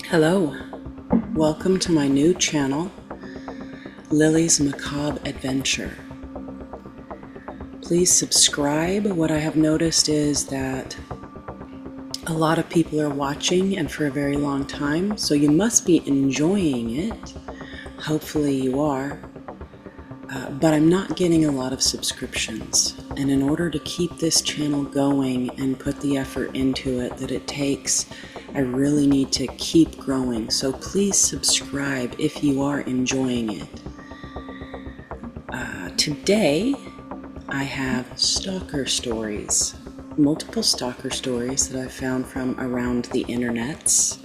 Hello, welcome to my new channel, Lily's Macabre Adventure. Please subscribe. What I have noticed is that a lot of people are watching and for a very long time, so you must be enjoying it. Hopefully you are. But I'm not getting a lot of subscriptions. And in order to keep this channel going and put the effort into it that it takes, I really need to keep growing. So please subscribe if you are enjoying it. Today, I have Stalker Stories. Multiple Stalker Stories that I found from around the internets.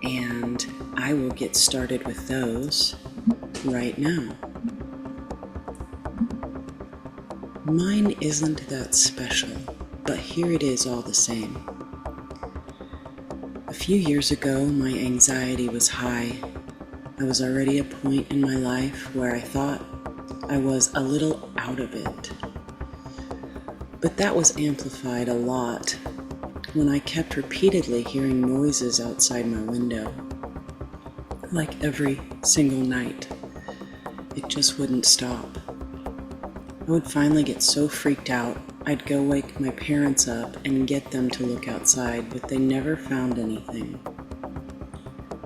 And I will get started with those right now. Mine isn't that special, but here it is all the same. A few years ago, my anxiety was high. I was already at a point in my life where I thought I was a little out of it. But that was amplified a lot when I kept repeatedly hearing noises outside my window. Like every single night. It just wouldn't stop. I would finally get so freaked out, I'd go wake my parents up and get them to look outside, but they never found anything.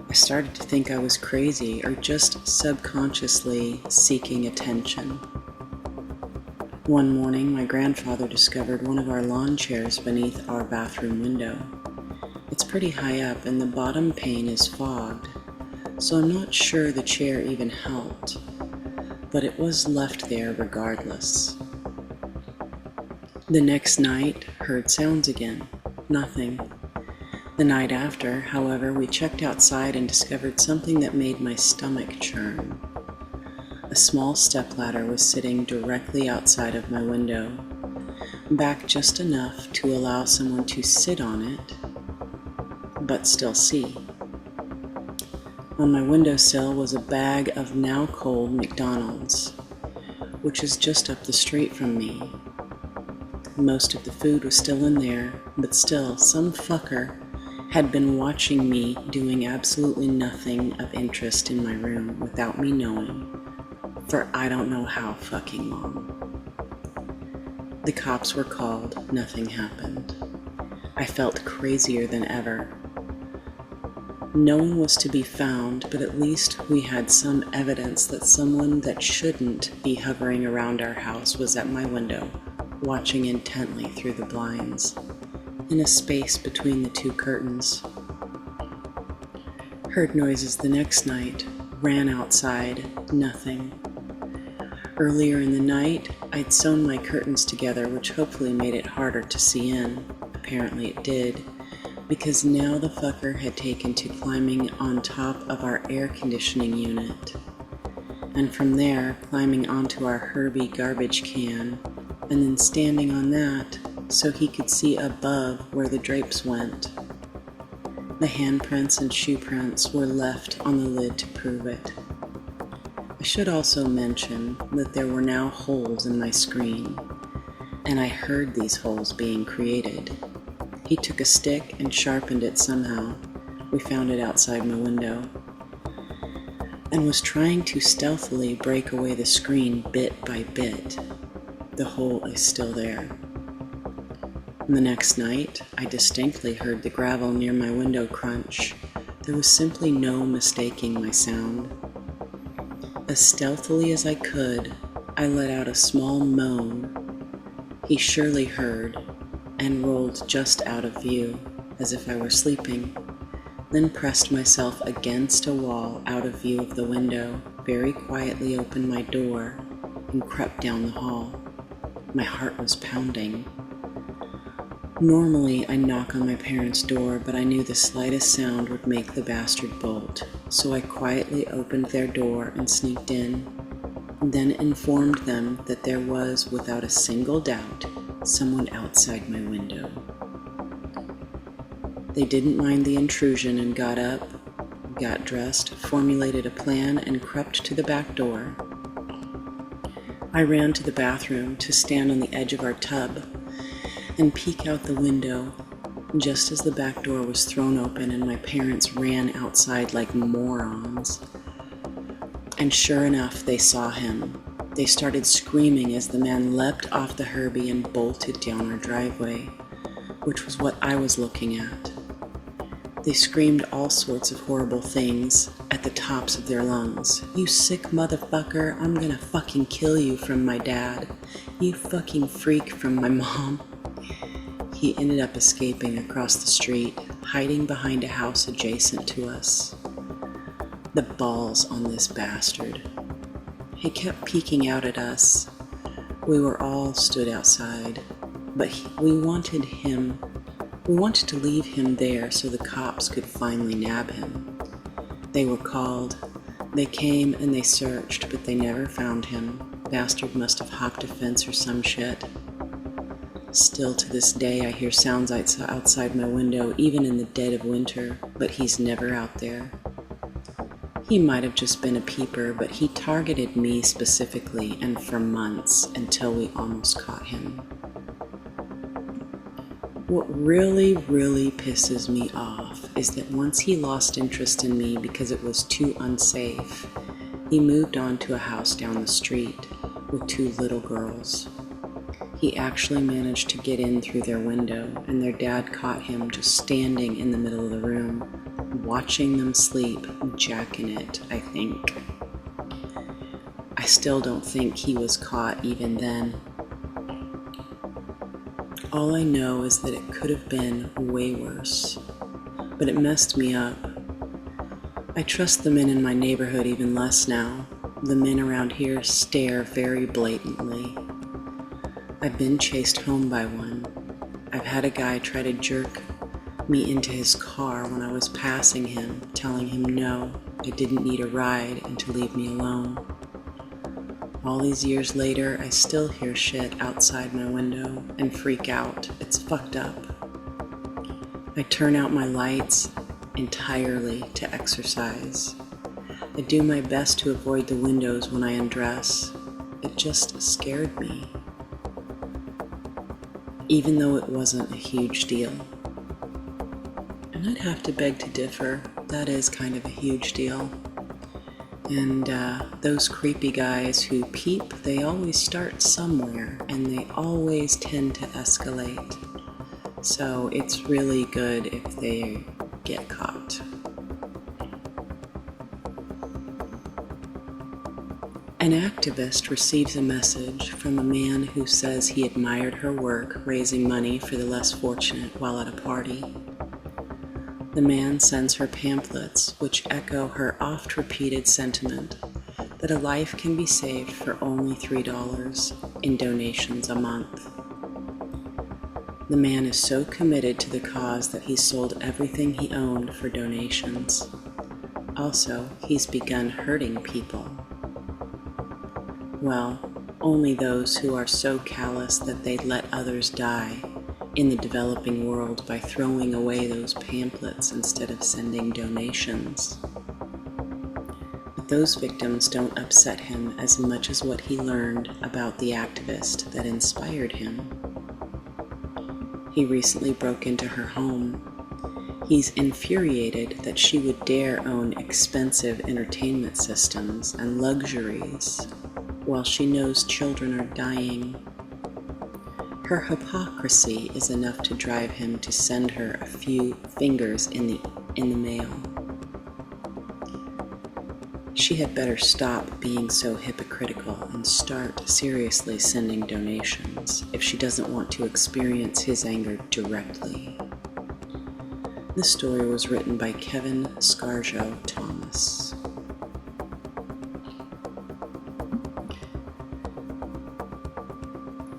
I started to think I was crazy or just subconsciously seeking attention. One morning, my grandfather discovered one of our lawn chairs beneath our bathroom window. It's pretty high up and the bottom pane is fogged, so I'm not sure the chair even helped. But it was left there regardless. The next night, heard sounds again. Nothing. The night after, however, we checked outside and discovered something that made my stomach churn. A small stepladder was sitting directly outside of my window, back just enough to allow someone to sit on it, but still see. On my windowsill was a bag of now cold McDonald's, which is just up the street from me. Most of the food was still in there, but still, some fucker had been watching me doing absolutely nothing of interest in my room without me knowing, for I don't know how fucking long. The cops were called, nothing happened. I felt crazier than ever. No one was to be found, but at least we had some evidence that someone that shouldn't be hovering around our house was at my window, watching intently through the blinds, in a space between the two curtains. Heard noises the next night, ran outside, nothing. Earlier in the night, I'd sewn my curtains together, which hopefully made it harder to see in. Apparently it did. Because now the fucker had taken to climbing on top of our air conditioning unit, and from there climbing onto our Herbie garbage can, and then standing on that so he could see above where the drapes went. The handprints and shoe prints were left on the lid to prove it. I should also mention that there were now holes in my screen, and I heard these holes being created. He took a stick and sharpened it somehow. We found it outside my window. And was trying to stealthily break away the screen bit by bit. The hole is still there. And the next night, I distinctly heard the gravel near my window crunch. There was simply no mistaking my sound. As stealthily as I could, I let out a small moan. He surely heard, and rolled just out of view, as if I were sleeping, then pressed myself against a wall out of view of the window, very quietly opened my door, and crept down the hall. My heart was pounding. Normally, I knock on my parents' door, but I knew the slightest sound would make the bastard bolt, so I quietly opened their door and sneaked in, then informed them that there was, without a single doubt, someone outside my window. They didn't mind the intrusion and got up, got dressed, formulated a plan, and crept to the back door. I ran to the bathroom to stand on the edge of our tub and peek out the window just as the back door was thrown open and my parents ran outside like morons. And sure enough, they saw him. They started screaming as the man leapt off the Herbie and bolted down our driveway, which was what I was looking at. They screamed all sorts of horrible things at the tops of their lungs. "You sick motherfucker, I'm gonna fucking kill you," from my dad. "You fucking freak," from my mom. He ended up escaping across the street, hiding behind a house adjacent to us. The balls on this bastard. He kept peeking out at us. We were all stood outside, but we wanted to leave him there so the cops could finally nab him. They were called. They came and they searched, but they never found him. Bastard must have hopped a fence or some shit. Still to this day, I hear sounds outside my window, even in the dead of winter, but he's never out there. He might have just been a peeper, but he targeted me specifically and for months until we almost caught him. What really, really pisses me off is that once he lost interest in me because it was too unsafe, he moved on to a house down the street with 2 little girls. He actually managed to get in through their window, and their dad caught him just standing in the middle of the room, watching them sleep, jacking it, I think. I still don't think he was caught even then. All I know is that it could have been way worse, but it messed me up. I trust the men in my neighborhood even less now. The men around here stare very blatantly. I've been chased home by one. I've had a guy try to jerk me into his car when I was passing him, telling him no, I didn't need a ride and to leave me alone. All these years later, I still hear shit outside my window and freak out. It's fucked up. I turn out my lights entirely to exercise. I do my best to avoid the windows when I undress. It just scared me, even though it wasn't a huge deal. And I'd have to beg to differ. That is kind of a huge deal. And those creepy guys who peep, they always start somewhere, and they always tend to escalate. So it's really good if they get caught. An activist receives a message from a man who says he admired her work raising money for the less fortunate while at a party. The man sends her pamphlets which echo her oft-repeated sentiment that a life can be saved for only $3 in donations a month. The man is so committed to the cause that he's sold everything he owned for donations. Also, he's begun hurting people. Well, only those who are so callous that they let others die in the developing world by throwing away those pamphlets instead of sending donations. But those victims don't upset him as much as what he learned about the activist that inspired him. He recently broke into her home. He's infuriated that she would dare own expensive entertainment systems and luxuries while she knows children are dying. Her hypocrisy is enough to drive him to send her a few fingers in the mail. She had better stop being so hypocritical and start seriously sending donations if she doesn't want to experience his anger directly. This story was written by Kevin Scarjo Thomas.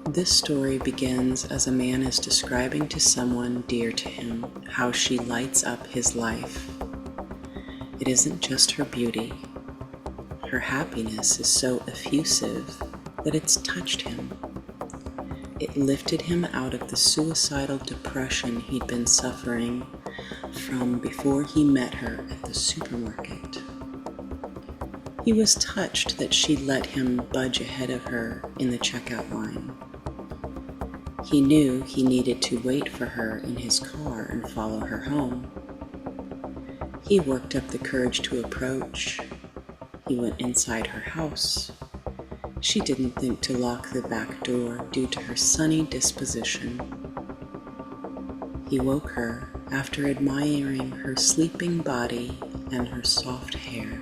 This story begins as a man is describing to someone dear to him how she lights up his life. It isn't just her beauty. Her happiness is so effusive that it's touched him. It lifted him out of the suicidal depression he'd been suffering from before he met her at the supermarket. He was touched that she let him budge ahead of her in the checkout line. He knew he needed to wait for her in his car and follow her home. He worked up the courage to approach. He went inside her house. She didn't think to lock the back door due to her sunny disposition. He woke her after admiring her sleeping body and her soft hair.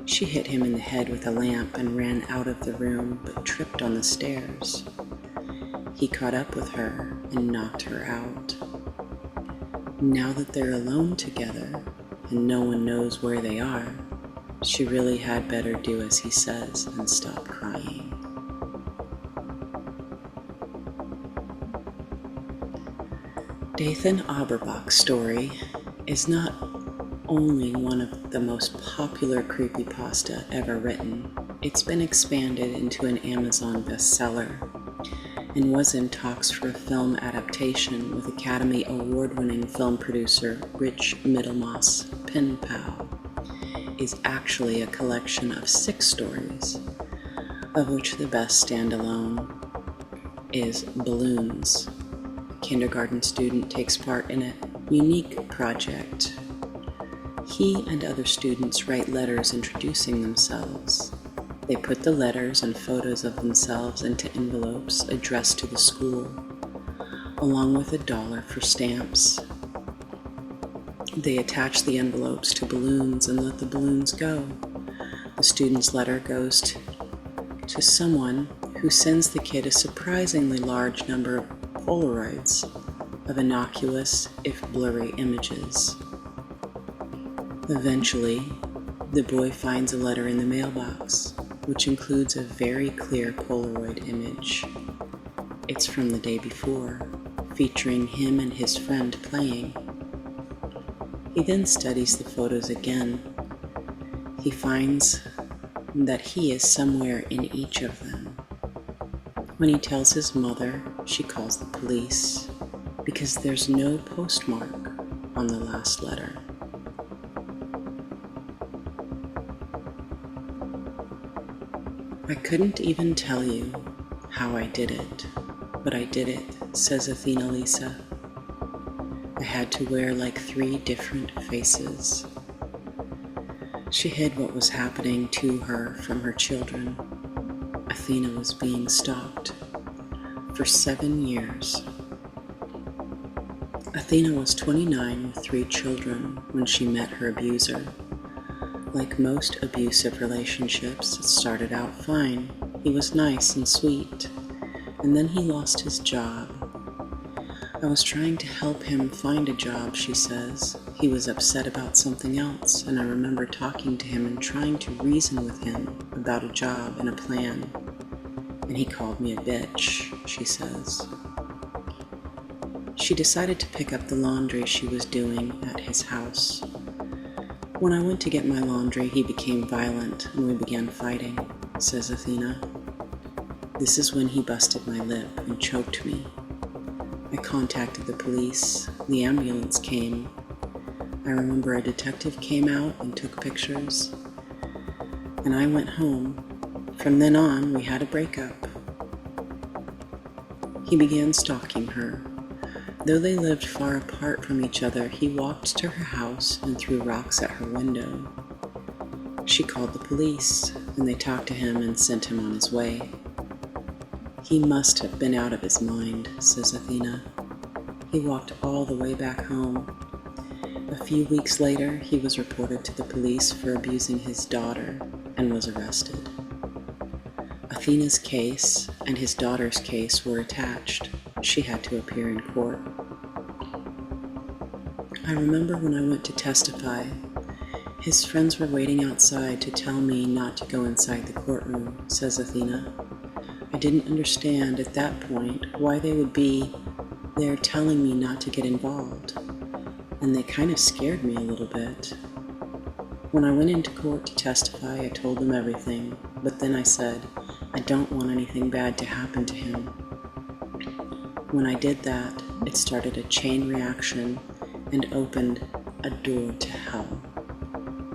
She hit him in the head with a lamp and ran out of the room, but tripped on the stairs. He caught up with her and knocked her out. Now that they're alone together and no one knows where they are, she really had better do as he says and stop crying. Dathan Auerbach's story is not only one of the most popular creepypasta ever written, it's been expanded into an Amazon bestseller and was in talks for a film adaptation with Academy Award-winning film producer Rich Middlemoss. Pen Pal is actually a collection of 6 stories, of which the best standalone is Balloons. A kindergarten student takes part in a unique project. He and other students write letters introducing themselves. They put the letters and photos of themselves into envelopes addressed to the school, along with $1 for stamps. They attach the envelopes to balloons and let the balloons go. The student's letter goes to someone who sends the kid a surprisingly large number of Polaroids of innocuous, if blurry, images. Eventually, the boy finds a letter in the mailbox, which includes a very clear Polaroid image. It's from the day before, featuring him and his friend playing. He then studies the photos again. He finds that he is somewhere in each of them. When he tells his mother, she calls the police because there's no postmark on the last letter. I couldn't even tell you how I did it, but I did it, says Athena Lisa. I had to wear like 3 different faces. She hid what was happening to her from her children. Athena was being stalked for 7 years. Athena was 29 with 3 children when she met her abuser. Like most abusive relationships, it started out fine. He was nice and sweet, and then he lost his job. I was trying to help him find a job, she says. He was upset about something else, and I remember talking to him and trying to reason with him about a job and a plan. And he called me a bitch, she says. She decided to pick up the laundry she was doing at his house. When I went to get my laundry, he became violent and we began fighting, says Athena. This is when he busted my lip and choked me. I contacted the police. The ambulance came. I remember a detective came out and took pictures. And I went home. From then on, we had a breakup. He began stalking her. Though they lived far apart from each other, he walked to her house and threw rocks at her window. She called the police, and they talked to him and sent him on his way. He must have been out of his mind, says Athena. He walked all the way back home. A few weeks later, he was reported to the police for abusing his daughter and was arrested. Athena's case and his daughter's case were attached. She had to appear in court. I remember when I went to testify, his friends were waiting outside to tell me not to go inside the courtroom, says Athena. I didn't understand at that point why they would be there telling me not to get involved, and they kind of scared me a little bit. When I went into court to testify, I told them everything, but then I said, I don't want anything bad to happen to him. When I did that, it started a chain reaction and opened a door to hell.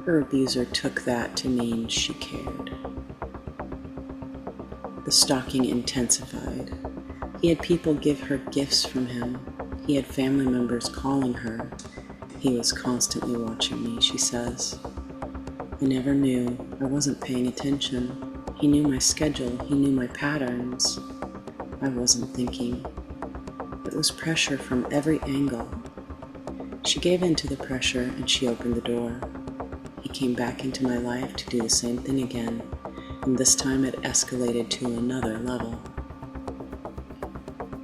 Her abuser took that to mean she cared. The stalking intensified. He had people give her gifts from him. He had family members calling her. He was constantly watching me, she says. I never knew. I wasn't paying attention. He knew my schedule. He knew my patterns. I wasn't thinking. It was pressure from every angle. She gave in to the pressure and she opened the door. He came back into my life to do the same thing again, and this time it escalated to another level.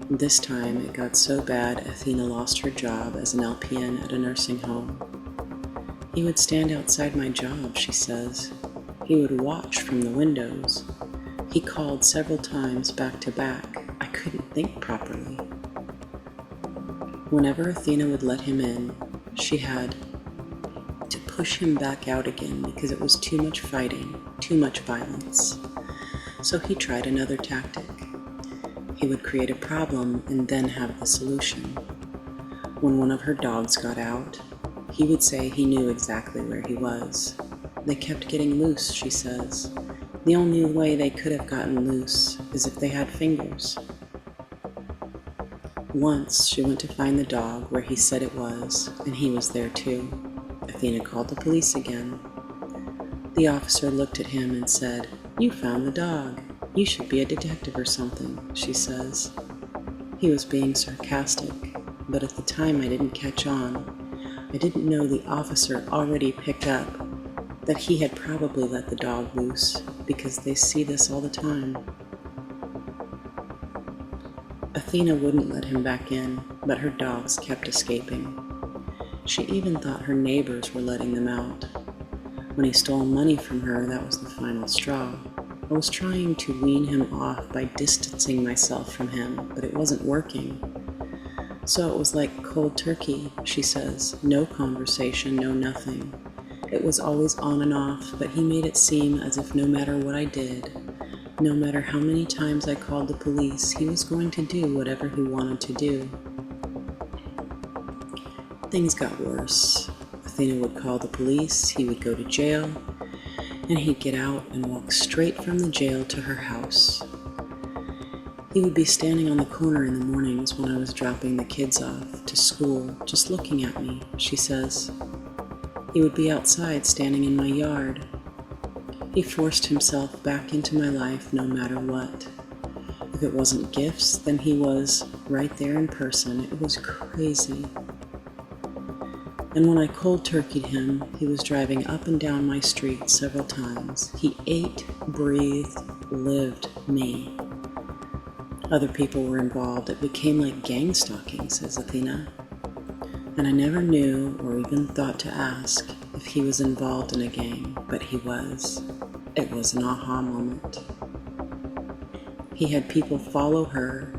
This time it got so bad Athena lost her job as an LPN at a nursing home. He would stand outside my job, she says. He would watch from the windows. He called several times back to back. I couldn't think properly. Whenever Athena would let him in, she had to push him back out again because it was too much fighting, too much violence. So he tried another tactic. He would create a problem and then have the solution. When one of her dogs got out, he would say he knew exactly where he was. They kept getting loose, she says. The only way they could have gotten loose is if they had fingers. Once she went to find the dog where he said it was, and he was there too. Athena called the police again. The officer looked at him and said, "You found the dog. You should be a detective or something," she says. He was being sarcastic, but at the time I didn't catch on. I didn't know the officer already picked up that he had probably let the dog loose, because they see this all the time. Athena wouldn't let him back in, but her dogs kept escaping. She even thought her neighbors were letting them out. When he stole money from her, that was the final straw. I was trying to wean him off by distancing myself from him, but it wasn't working. So it was like cold turkey, she says. No conversation, no nothing. It was always on and off, but he made it seem as if no matter what I did, no matter how many times I called the police, he was going to do whatever he wanted to do. Things got worse. Athena would call the police, he would go to jail, and he'd get out and walk straight from the jail to her house. He would be standing on the corner in the mornings when I was dropping the kids off to school, just looking at me, she says. He would be outside standing in my yard. He forced himself back into my life no matter what. If it wasn't gifts, then he was right there in person. It was crazy. And when I cold turkeyed him, he was driving up and down my street several times. He ate, breathed, lived me. Other people were involved. It became like gang stalking, says Athena. And I never knew or even thought to ask if he was involved in a gang, but he was. It was an aha moment. He had people follow her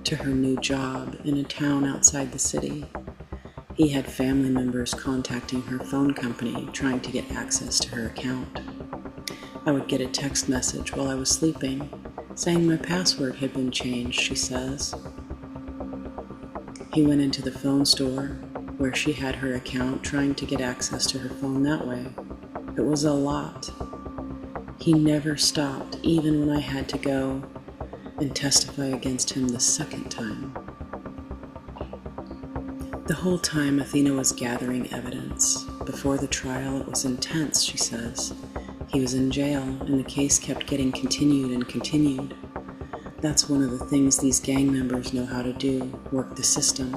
to her new job in a town outside the city. He had family members contacting her phone company trying to get access to her account. I would get a text message while I was sleeping saying my password had been changed, she says. He went into the phone store where she had her account trying to get access to her phone that way. It was a lot. He never stopped, even when I had to go and testify against him the second time. The whole time Athena was gathering evidence. Before the trial, it was intense, she says. He was in jail, and the case kept getting continued and continued. That's one of the things these gang members know how to do, work the system.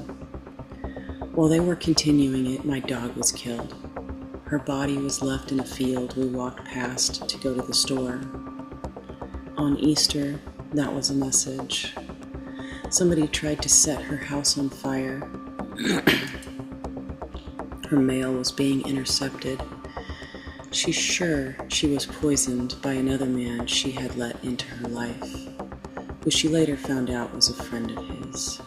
While they were continuing it, my dog was killed. Her body was left in a field we walked past to go to the store. On Easter, that was a message. Somebody tried to set her house on fire. Her mail was being intercepted. She's sure she was poisoned by another man she had let into her life, who she later found out was a friend of his.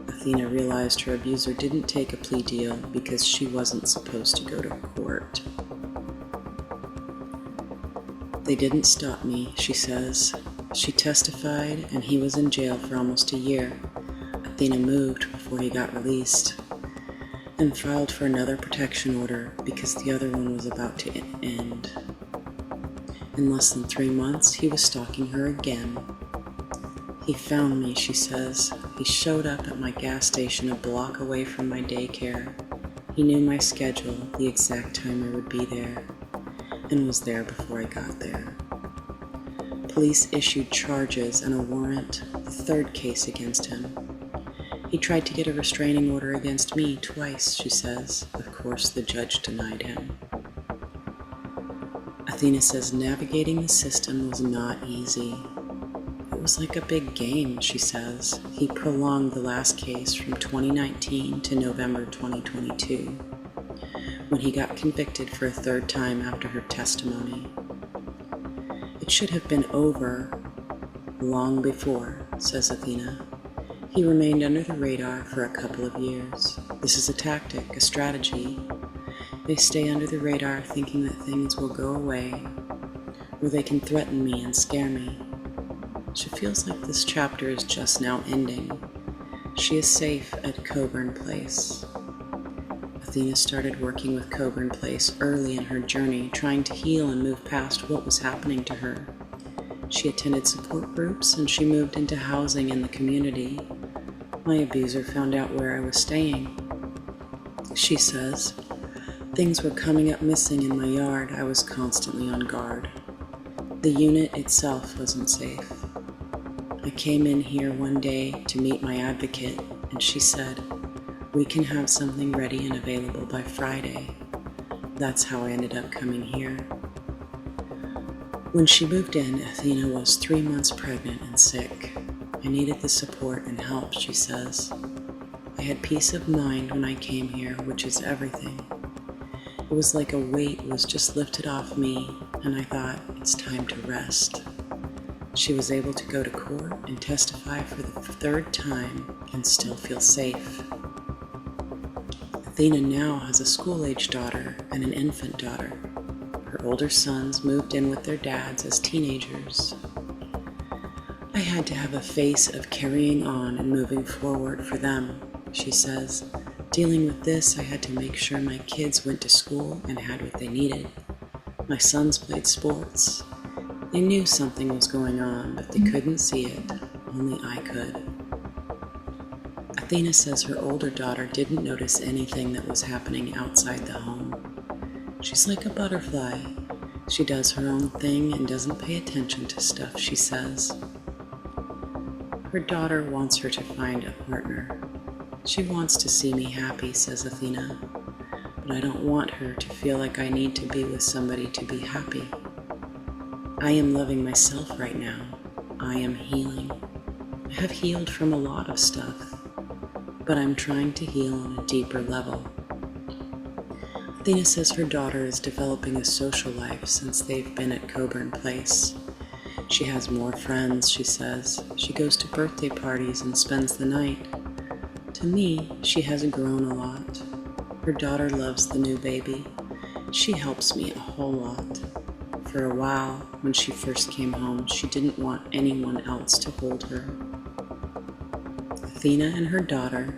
Athena realized her abuser didn't take a plea deal because she wasn't supposed to go to court. They didn't stop me, she says. She testified, and he was in jail for almost a year. Athena moved before he got released and filed for another protection order because the other one was about to end. In less than 3 months, he was stalking her again. He found me, she says. He showed up at my gas station a block away from my daycare. He knew my schedule, the exact time I would be there, and was there before I got there. Police issued charges and a warrant, the third case against him. He tried to get a restraining order against me twice, she says. Of course, the judge denied him. Athena says navigating the system was not easy. It was like a big game, she says. He prolonged the last case from 2019 to November 2022, when he got convicted for a third time after her testimony. It should have been over long before, says Athena. He remained under the radar for a couple of years. This is a tactic, a strategy. They stay under the radar thinking that things will go away, or they can threaten me and scare me. She feels like this chapter is just now ending. She is safe at Coburn Place. Athena started working with Coburn Place early in her journey, trying to heal and move past what was happening to her. She attended support groups and she moved into housing in the community. My abuser found out where I was staying. She says, things were coming up missing in my yard. I was constantly on guard. The unit itself wasn't safe. I came in here one day to meet my advocate, and she said, we can have something ready and available by Friday. That's how I ended up coming here. When she moved in, Athena was 3 months pregnant and sick. I needed the support and help, she says. I had peace of mind when I came here, which is everything. It was like a weight was just lifted off me, and I thought, it's time to rest. She was able to go to court and testify for the third time and still feel safe. Athena now has a school-age daughter and an infant daughter. Her older sons moved in with their dads as teenagers. I had to have a face of carrying on and moving forward for them, she says. Dealing with this, I had to make sure my kids went to school and had what they needed. My sons played sports. They knew something was going on, but they couldn't see it. Only I could. Athena says her older daughter didn't notice anything that was happening outside the home. She's like a butterfly. She does her own thing and doesn't pay attention to stuff, she says. Her daughter wants her to find a partner. She wants to see me happy, says Athena, but I don't want her to feel like I need to be with somebody to be happy. I am loving myself right now. I am healing. I have healed from a lot of stuff, but I'm trying to heal on a deeper level. Athena says her daughter is developing a social life since they've been at Coburn Place. She has more friends, she says. She goes to birthday parties and spends the night. To me, she has grown a lot. Her daughter loves the new baby. She helps me a whole lot. For a while, when she first came home, she didn't want anyone else to hold her. Athena and her daughter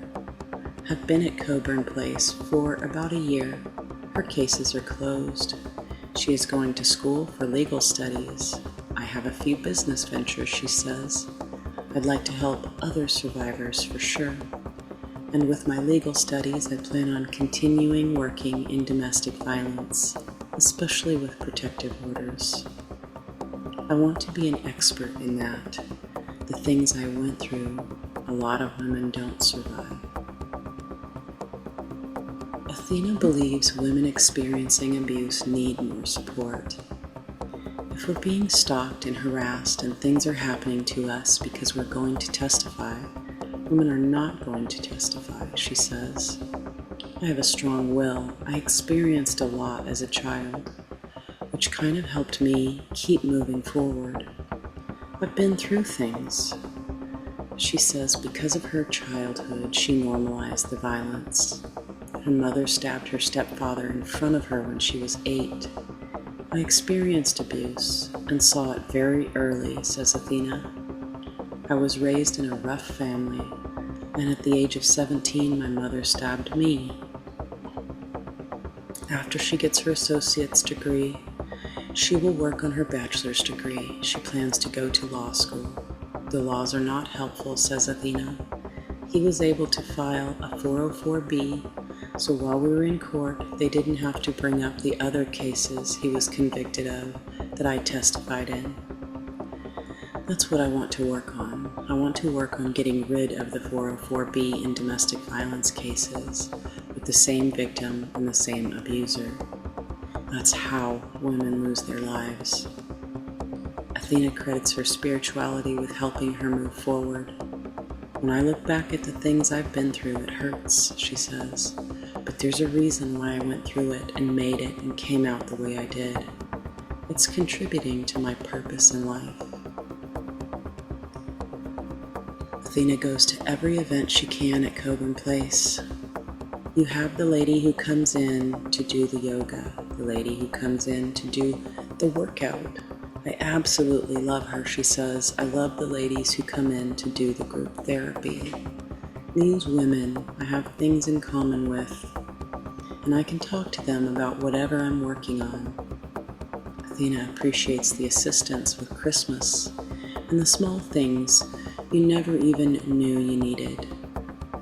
have been at Coburn Place for about a year. Her cases are closed. She is going to school for legal studies. I have a few business ventures, she says. I'd like to help other survivors for sure. And with my legal studies, I plan on continuing working in domestic violence, especially with protective orders. I want to be an expert in that. The things I went through, a lot of women don't survive. Athena believes women experiencing abuse need more support. If we're being stalked and harassed and things are happening to us because we're going to testify, women are not going to testify, she says. I have a strong will. I experienced a lot as a child, which kind of helped me keep moving forward. I've been through things. She says because of her childhood, she normalized the violence. Her mother stabbed her stepfather in front of her when she was 8. I experienced abuse and saw it very early, says Athena. I was raised in a rough family, and at the age of 17, my mother stabbed me. After she gets her associate's degree, she will work on her bachelor's degree. She plans to go to law school. The laws are not helpful, says Athena. He was able to file a 404B, so while we were in court, they didn't have to bring up the other cases he was convicted of that I testified in. That's what I want to work on. I want to work on getting rid of the 404B in domestic violence cases with the same victim and the same abuser. That's how women lose their lives. Athena credits her spirituality with helping her move forward. When I look back at the things I've been through, it hurts, she says. But there's a reason why I went through it and made it and came out the way I did. It's contributing to my purpose in life. Athena goes to every event she can at Coburn Place. You have the lady who comes in to do the yoga, the lady who comes in to do the workout. I absolutely love her, she says. I love the ladies who come in to do the group therapy. These women I have things in common with, and I can talk to them about whatever I'm working on. Athena appreciates the assistance with Christmas and the small things you never even knew you needed.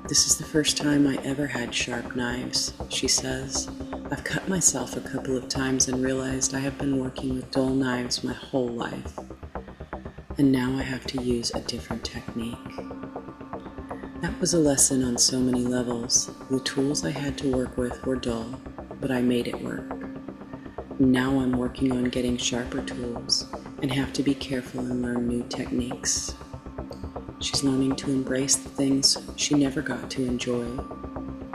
This is the first time I ever had sharp knives, she says. I've cut myself a couple of times and realized I have been working with dull knives my whole life. And now I have to use a different technique. That was a lesson on so many levels. The tools I had to work with were dull, but I made it work. Now I'm working on getting sharper tools and have to be careful and learn new techniques. She's learning to embrace the things she never got to enjoy.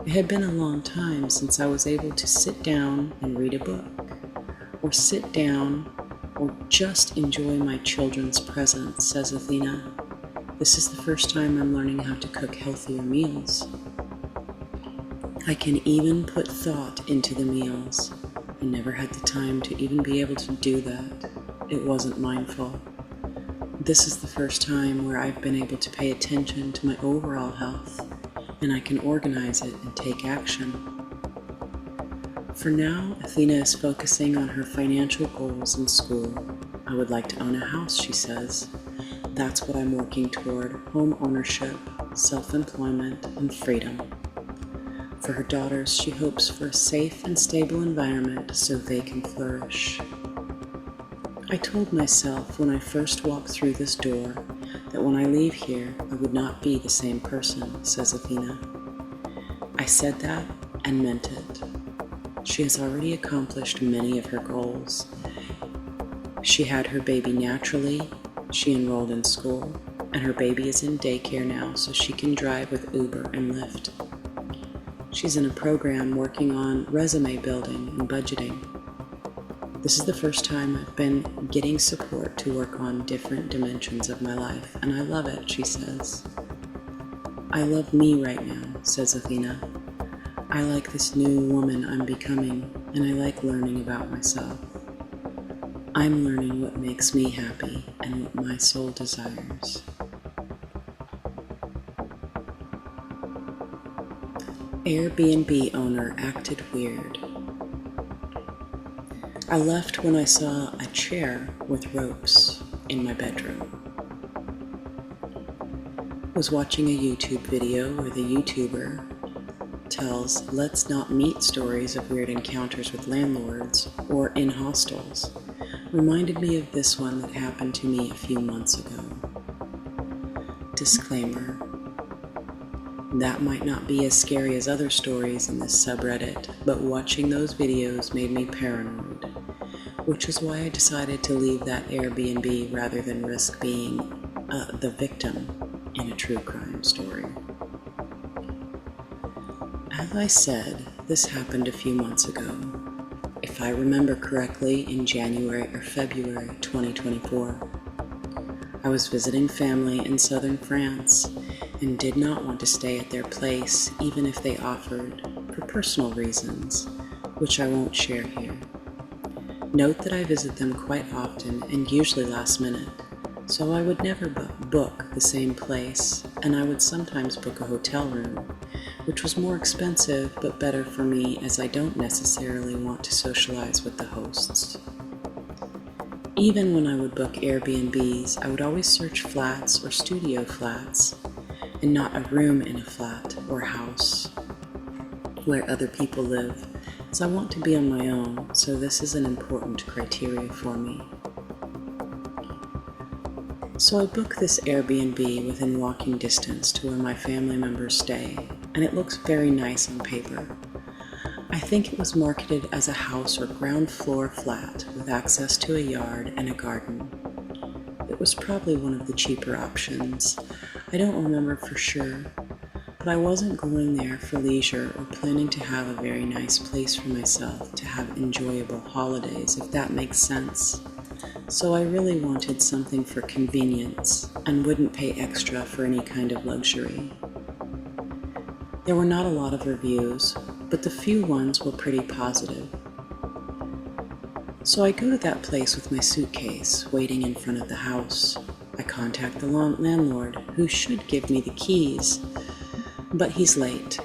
It had been a long time since I was able to sit down and read a book, or sit down or just enjoy my children's presence, says Athena. This is the first time I'm learning how to cook healthier meals. I can even put thought into the meals. I never had the time to even be able to do that. It wasn't mindful. This is the first time where I've been able to pay attention to my overall health, and I can organize it and take action. For now, Athena is focusing on her financial goals in school. I would like to own a house, she says. That's what I'm working toward: home ownership, self-employment, and freedom. For her daughters, she hopes for a safe and stable environment so they can flourish. I told myself when I first walked through this door that when I leave here, I would not be the same person, says Athena. I said that and meant it. She has already accomplished many of her goals. She had her baby naturally, she enrolled in school, and her baby is in daycare now so she can drive with Uber and Lyft. She's in a program working on resume building and budgeting. This is the first time I've been getting support to work on different dimensions of my life, and I love it, she says. I love me right now, says Athena. I like this new woman I'm becoming, and I like learning about myself. I'm learning what makes me happy and what my soul desires. Airbnb owner acted weird. I left when I saw a chair with ropes in my bedroom. Was watching a YouTube video where the YouTuber tells let's not meet stories of weird encounters with landlords or in hostels. Reminded me of this one that happened to me a few months ago. Disclaimer: that might not be as scary as other stories in this subreddit, but watching those videos made me paranoid, which is why I decided to leave that Airbnb rather than risk being the victim in a true crime story. As I said, this happened a few months ago. If I remember correctly, in January or February 2024. I was visiting family in southern France and did not want to stay at their place even if they offered, for personal reasons, which I won't share here. Note that I visit them quite often and usually last minute, so I would never book the same place, and I would sometimes book a hotel room, which was more expensive but better for me as I don't necessarily want to socialize with the hosts. Even when I would book Airbnbs, I would always search flats or studio flats and not a room in a flat or house where other people live, as I want to be on my own, so this is an important criteria for me. So I book this Airbnb within walking distance to where my family members stay, and it looks very nice on paper. I think it was marketed as a house or ground floor flat with access to a yard and a garden. It was probably one of the cheaper options. I don't remember for sure, but I wasn't going there for leisure or planning to have a very nice place for myself to have enjoyable holidays, if that makes sense. So I really wanted something for convenience and wouldn't pay extra for any kind of luxury. There were not a lot of reviews, but the few ones were pretty positive. So I go to that place with my suitcase, waiting in front of the house. I contact the landlord, who should give me the keys, but he's late.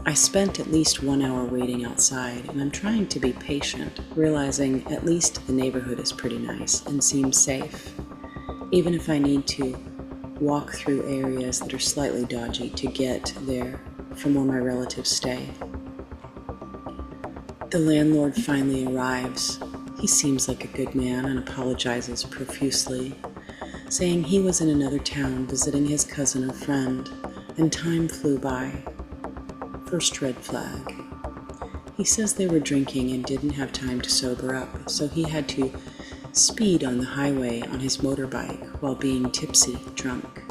I spent at least 1 hour waiting outside, and I'm trying to be patient, realizing at least the neighborhood is pretty nice and seems safe, even if I need to walk through areas that are slightly dodgy to get there from where my relatives stay. The landlord finally arrives. He seems like a good man and apologizes profusely, saying he was in another town visiting his cousin or friend, and time flew by. First red flag. He says they were drinking and didn't have time to sober up, so he had to speed on the highway on his motorbike while being tipsy drunk.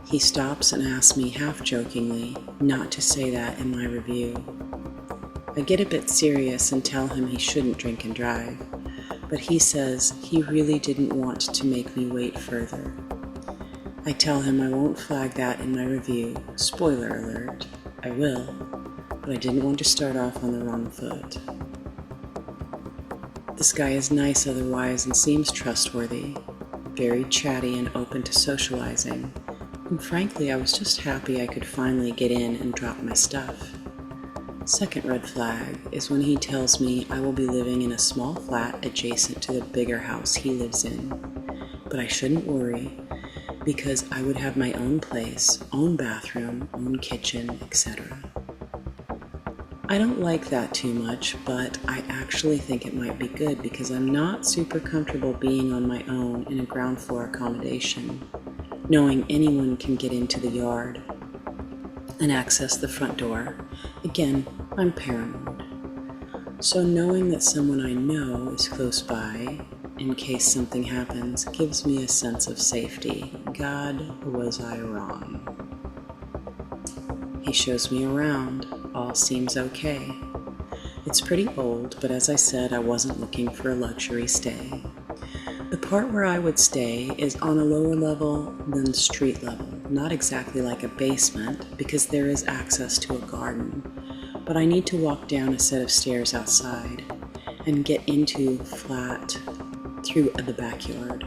He stops and asks me half-jokingly not to say that in my review. I get a bit serious and tell him he shouldn't drink and drive, but he says he really didn't want to make me wait further. I tell him I won't flag that in my review. Spoiler alert, I will, but I didn't want to start off on the wrong foot. This guy is nice otherwise and seems trustworthy, very chatty and open to socializing, and frankly I was just happy I could finally get in and drop my stuff. Second red flag is when he tells me I will be living in a small flat adjacent to the bigger house he lives in, but I shouldn't worry because I would have my own place, own bathroom, own kitchen, etc. I don't like that too much, but I actually think it might be good because I'm not super comfortable being on my own in a ground floor accommodation, knowing anyone can get into the yard and access the front door. Again, I'm paranoid. So knowing that someone I know is close by, in case something happens, gives me a sense of safety. God, was I wrong. He shows me around. All seems okay. It's pretty old, but as I said, I wasn't looking for a luxury stay. The part where I would stay is on a lower level than street level. Not exactly like a basement, because there is access to a garden, but I need to walk down a set of stairs outside and get into flat through the backyard.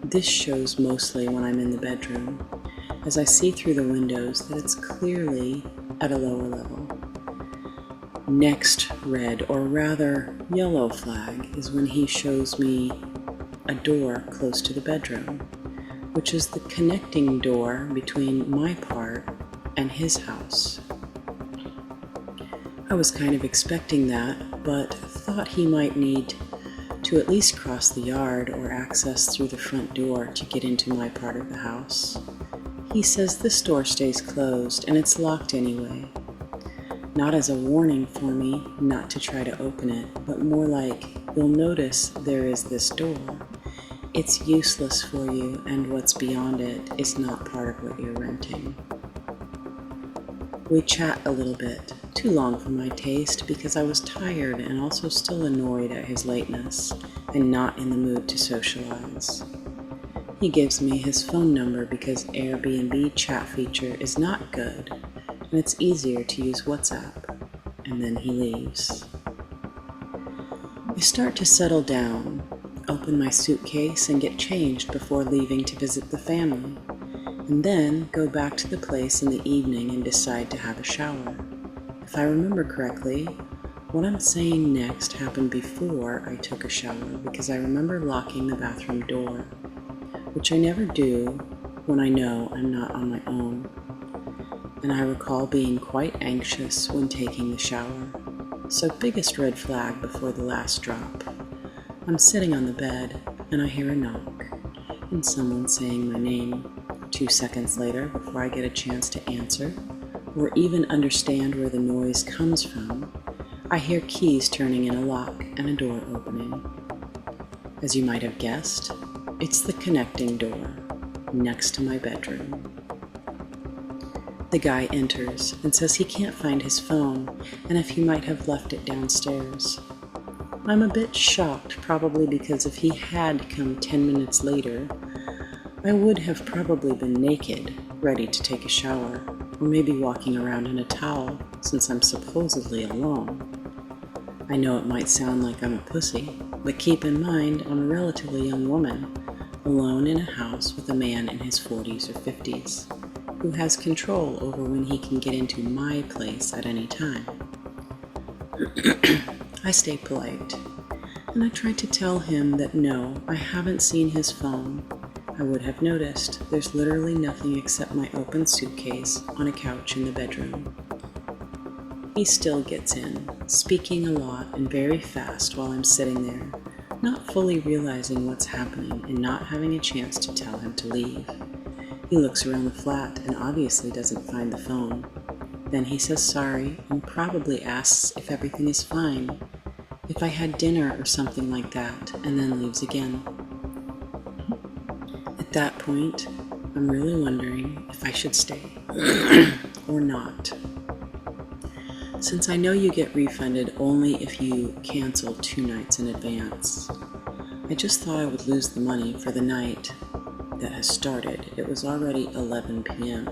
This shows mostly when I'm in the bedroom, as I see through the windows that it's clearly at a lower level. Next red, or rather yellow flag, is when he shows me a door close to the bedroom, which is the connecting door between my part and his house. I was kind of expecting that, but thought he might need to at least cross the yard or access through the front door to get into my part of the house. He says this door stays closed and it's locked anyway. Not as a warning for me not to try to open it, but more like, you'll notice there is this door. It's useless for you, and what's beyond it is not part of what you're renting. We chat a little bit, too long for my taste because I was tired and also still annoyed at his lateness and not in the mood to socialize. He gives me his phone number because Airbnb chat feature is not good and it's easier to use WhatsApp, and then he leaves. I start to settle down, open my suitcase and get changed before leaving to visit the family, and then go back to the place in the evening and decide to have a shower. If I remember correctly, What I'm saying next happened before I took a shower because I remember locking the bathroom door, which I never do when I know I'm not on my own. And I recall being quite anxious when taking the shower. So biggest red flag before the last drop. I'm sitting on the bed and I hear a knock and someone saying my name. 2 seconds later, before I get a chance to answer or even understand where the noise comes from, I hear keys turning in a lock and a door opening. As you might have guessed, it's the connecting door next to my bedroom. The guy enters and says he can't find his phone and if he might have left it downstairs. I'm a bit shocked, probably because if he had come 10 minutes later, I would have probably been naked, ready to take a shower, or maybe walking around in a towel since I'm supposedly alone. I know it might sound like I'm a pussy, but keep in mind I'm a relatively young woman, alone in a house with a man in his 40s or 50s, who has control over when he can get into my place at any time. I stay polite, and I try to tell him that no, I haven't seen his phone. I would have noticed there's literally nothing except my open suitcase on a couch in the bedroom. He still gets in, speaking a lot and very fast while I'm sitting there, not fully realizing what's happening and not having a chance to tell him to leave. He looks around the flat and obviously doesn't find the phone. Then he says sorry and probably asks if everything is fine, if I had dinner or something like that, and then leaves again. At that point, I'm really wondering if I should stay or not. Since I know you get refunded only if you cancel 2 nights in advance, I just thought I would lose the money for the night that has started. It was already 11 p.m.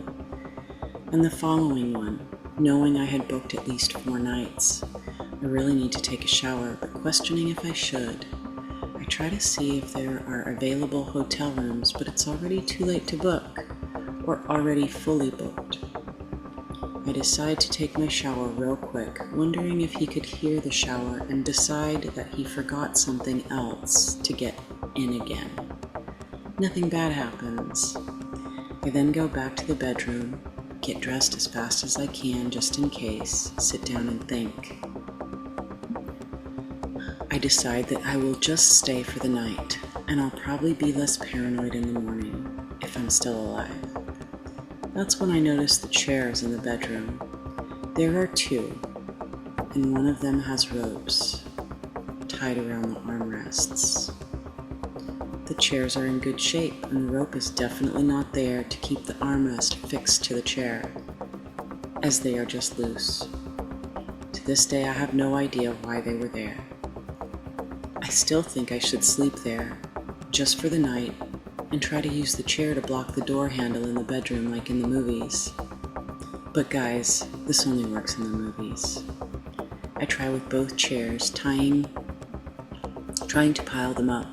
And the following one, knowing I had booked at least 4 nights. I really need to take a shower, but questioning if I should. I try to see if there are available hotel rooms, but it's already too late to book, or already fully booked. I decide to take my shower real quick, wondering if he could hear the shower and decide that he forgot something else to get in again. Nothing bad happens. I then go back to the bedroom, get dressed as fast as I can just in case, sit down and think. I decide that I will just stay for the night, and I'll probably be less paranoid in the morning, if I'm still alive. That's when I notice the chairs in the bedroom. There are 2, and one of them has ropes tied around the armrests. The chairs are in good shape, and the rope is definitely not there to keep the armrest fixed to the chair, as they are just loose. To this day, I have no idea why they were there. I still think I should sleep there, just for the night, and try to use the chair to block the door handle in the bedroom like in the movies. But guys, this only works in the movies. I try with both chairs, trying to pile them up,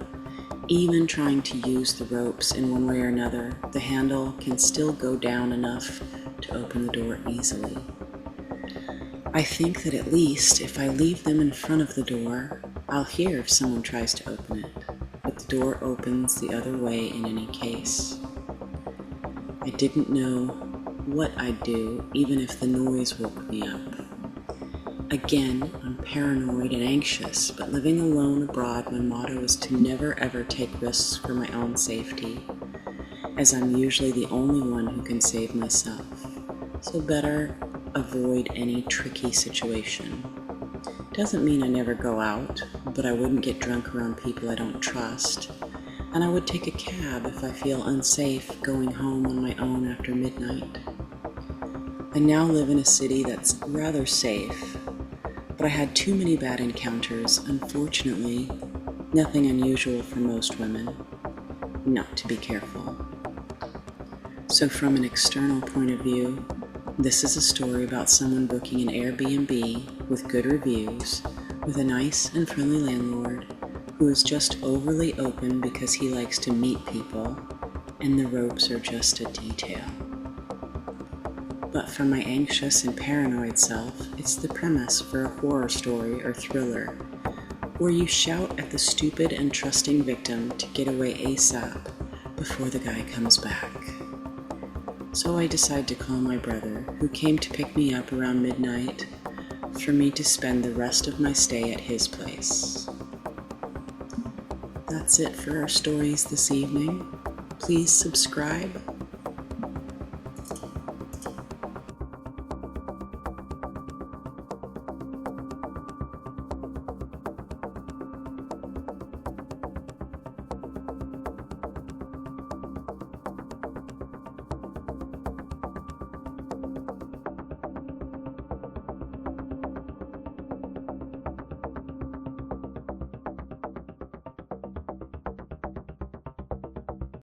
even trying to use the ropes in one way or another. The handle can still go down enough to open the door easily. I think that at least if I leave them in front of the door, I'll hear if someone tries to open it, but the door opens the other way in any case. I didn't know what I'd do even if the noise woke me up. Again, I'm paranoid and anxious, but living alone abroad, my motto is to never ever take risks for my own safety, as I'm usually the only one who can save myself, so better avoid any tricky situation. Doesn't mean I never go out, but I wouldn't get drunk around people I don't trust, and I would take a cab if I feel unsafe going home on my own after midnight. I now live in a city that's rather safe, but I had too many bad encounters, unfortunately, nothing unusual for most women, not to be careful. So from an external point of view, this is a story about someone booking an Airbnb with good reviews, with a nice and friendly landlord who is just overly open because he likes to meet people, and the ropes are just a detail. But for my anxious and paranoid self, it's the premise for a horror story or thriller, where you shout at the stupid and trusting victim to get away ASAP before the guy comes back. So I decide to call my brother, who came to pick me up around midnight, for me to spend the rest of my stay at his place. That's it for our stories this evening. Please subscribe,